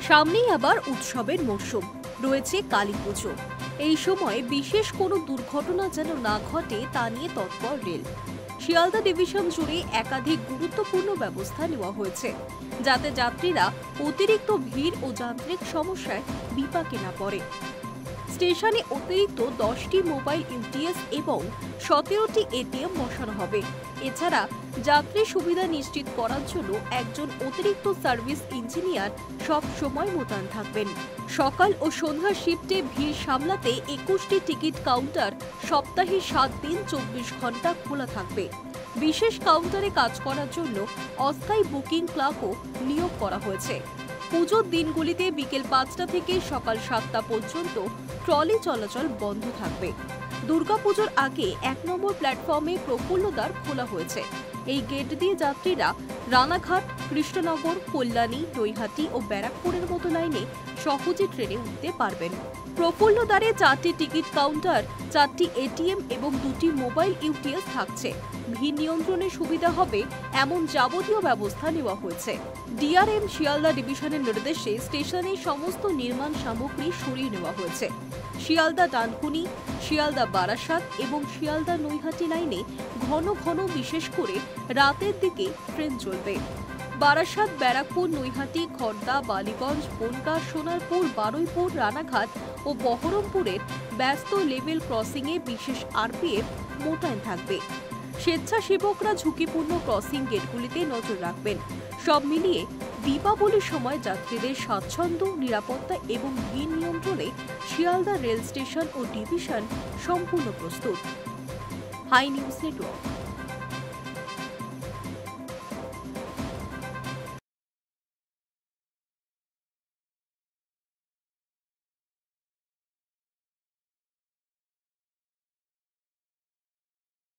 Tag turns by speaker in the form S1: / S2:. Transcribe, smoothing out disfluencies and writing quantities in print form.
S1: সামনেই আবার উৎসবের মরশুম, রয়েছে কালী পুজো। এই সময় বিশেষ কোনো দুর্ঘটনা যেন না ঘটে তা নিয়ে তৎপর রেল। শিয়ালদা ডিভিশন জুড়ে একাধিক গুরুত্বপূর্ণ ব্যবস্থা নেওয়া হয়েছে, যাতে যাত্রীরা অতিরিক্ত ভিড় ও যান্ত্রিক সমস্যায় বিপাকে না পড়ে। স্টেশনে অতিরিক্ত 10টি মোবাইল ইউটিএস এবং 17টি এটিএম বসানো হবে। এছাড়া যাত্রী সুবিধা নিশ্চিত করার জন্য একজন অতিরিক্ত সার্ভিস ইঞ্জিনিয়ার সব সময় মোতায়েন থাকবেন। সকাল ও সন্ধ্যার শিফটে ভিড় সামলাতে 21টি টিকিট কাউন্টার সপ্তাহে 7 দিন 24 ঘন্টা খোলা থাকবে। বিশেষ কাউন্টারে কাজ করার জন্য অস্থায়ী বুকিং ক্লার্কও নিয়োগ করা হয়েছে। পুজোর দিনগুলিতে বিকেল 5টা থেকে সকাল 7টা পর্যন্ত ট্রলি চলাচল বন্ধ থাকবে। দুর্গাপুজোর আগে 1 নম্বর প্ল্যাটফর্মে প্রফুল্লদ্বার খোলা হয়েছে। এই গেট দিয়ে যাত্রীরা রানাঘাট, কৃষ্ণনগর, কল্যাণী, নৈহাটি ও ব্যারাকপুরের মতো লাইনে সহজে ট্রেনে উঠতে পারবেন। প্রফুল্লদ্বারে 4টি টিকিট কাউন্টার, 4টি এটিএম এবং 2টি মোবাইল ইউটিএস থাকছে। ভিড় নিয়ন্ত্রণের সুবিধা হবে এমন যাবতীয় ব্যবস্থা নেওয়া হয়েছে। ডিআরএম শিয়ালদা ডিভিশনের নির্দেশে স্টেশনে সমস্ত নির্মাণ সামগ্রী সরিয়ে নেওয়া হয়েছে। শিয়ালদা ডানকুনি, শিয়ালদা বারাসাত এবং শিয়ালদা নৈহাটি লাইনে ঘন ঘন বিশেষ করে রাতের দিকে ট্রেন চলবে। বারাসাত, ব্যারাকপুর, নৈহাটি, খড়দা, বালিগঞ্জ, বনগাঁ, সোনারপুর, বারুইপুর, রানাঘাট ও বহরমপুরের ব্যস্ত লেভেল ক্রসিংয়ে বিশেষ আরপিএফ মোতায়েন থাকবে। স্বেচ্ছাসেবকরা ঝুঁকিপূর্ণ ক্রসিং গেটগুলিতে নজর রাখবেন। সব মিলিয়ে দীপাবলির সময় যাত্রীদের স্বাচ্ছন্দ্য, নিরাপত্তা এবং ভিড় নিয়ন্ত্রণে শিয়ালদা রেল স্টেশন ও ডিভিশন সম্পূর্ণ প্রস্তুত। Hi news network.